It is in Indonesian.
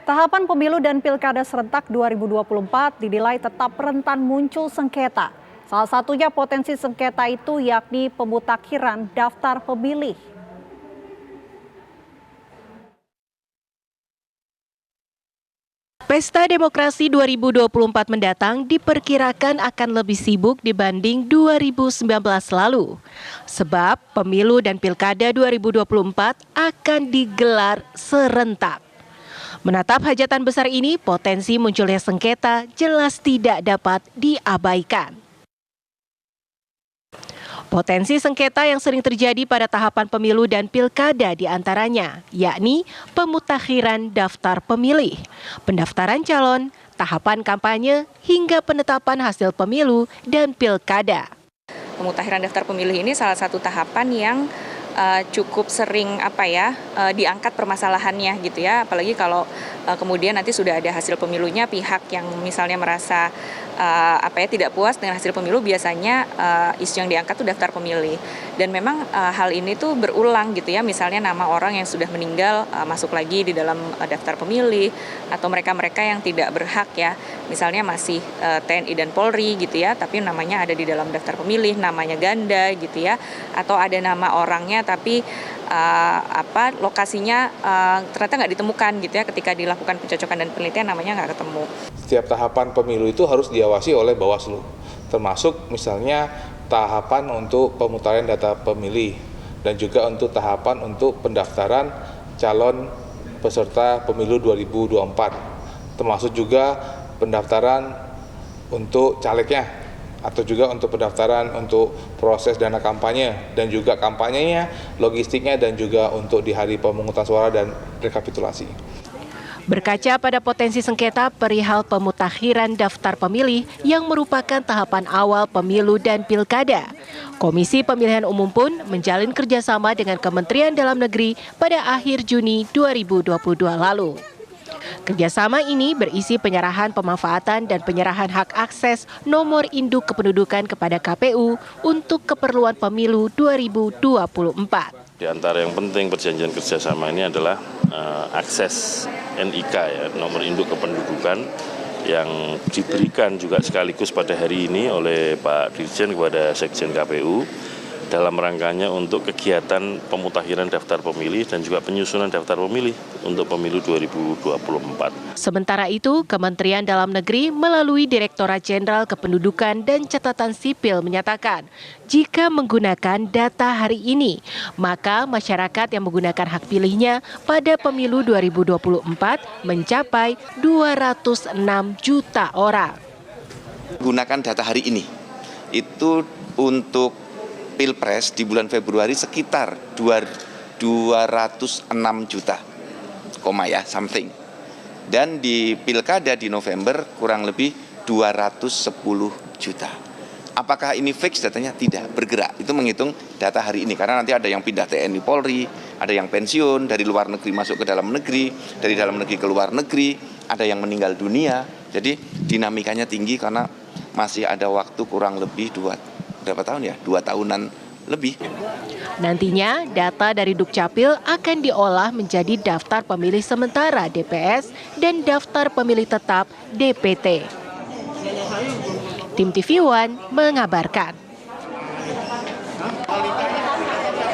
Tahapan pemilu dan pilkada serentak 2024 dinilai tetap rentan muncul sengketa. Salah satunya potensi sengketa itu yakni pemutakhiran daftar pemilih. Pesta Demokrasi 2024 mendatang diperkirakan akan lebih sibuk dibanding 2019 lalu. Sebab pemilu dan pilkada 2024 akan digelar serentak. Menatap hajatan besar ini, potensi munculnya sengketa jelas tidak dapat diabaikan. Potensi sengketa yang sering terjadi pada tahapan pemilu dan pilkada diantaranya, yakni pemutakhiran daftar pemilih, pendaftaran calon, tahapan kampanye, hingga penetapan hasil pemilu dan pilkada. Pemutakhiran daftar pemilih ini salah satu tahapan yang cukup sering diangkat permasalahannya gitu ya, apalagi kalau kemudian nanti sudah ada hasil pemilunya, pihak yang misalnya merasa tidak puas dengan hasil pemilu, biasanya isu yang diangkat itu daftar pemilih. Dan memang hal ini tuh berulang gitu ya, misalnya nama orang yang sudah meninggal masuk lagi di dalam daftar pemilih, atau mereka-mereka yang tidak berhak ya, misalnya masih TNI dan Polri gitu ya, tapi namanya ada di dalam daftar pemilih, namanya ganda gitu ya, atau ada nama orangnya tapi lokasinya ternyata nggak ditemukan gitu ya, ketika dilakukan pencocokan dan penelitian namanya nggak ketemu. Setiap tahapan pemilu itu harus diawasi oleh Bawaslu, termasuk misalnya tahapan untuk pemutaran data pemilih dan juga untuk tahapan untuk pendaftaran calon peserta pemilu 2024, termasuk juga pendaftaran untuk calegnya, atau juga untuk pendaftaran untuk proses dana kampanye dan juga kampanyenya, logistiknya, dan juga untuk di hari pemungutan suara dan rekapitulasi. Berkaca pada potensi sengketa perihal pemutakhiran daftar pemilih yang merupakan tahapan awal pemilu dan pilkada, Komisi Pemilihan Umum pun menjalin kerjasama dengan Kementerian Dalam Negeri pada akhir Juni 2022 lalu. Kerjasama ini berisi penyerahan pemanfaatan dan penyerahan hak akses nomor induk kependudukan kepada KPU untuk keperluan pemilu 2024. Di antara yang penting perjanjian kerjasama ini adalah akses NIK ya, nomor induk kependudukan, yang diberikan juga sekaligus pada hari ini oleh Pak Dirjen kepada Sekjen KPU dalam rangkanya untuk kegiatan pemutakhiran daftar pemilih dan juga penyusunan daftar pemilih untuk pemilu 2024. Sementara itu, Kementerian Dalam Negeri melalui Direktorat Jenderal Kependudukan dan Catatan Sipil menyatakan, jika menggunakan data hari ini, maka masyarakat yang menggunakan hak pilihnya pada pemilu 2024 mencapai 206 juta orang. Gunakan data hari ini, itu untuk Pilpres di bulan Februari sekitar 206 juta, something. Dan di Pilkada di November kurang lebih 210 juta. Apakah ini fix datanya? Tidak, bergerak. Itu menghitung data hari ini, karena nanti ada yang pindah TNI Polri, ada yang pensiun, dari luar negeri masuk ke dalam negeri, dari dalam negeri ke luar negeri, ada yang meninggal dunia. Jadi dinamikanya tinggi karena masih ada waktu kurang lebih 2 tahunan lebih. Nantinya data dari Dukcapil akan diolah menjadi daftar pemilih sementara DPS dan daftar pemilih tetap DPT. Tim TV One mengabarkan.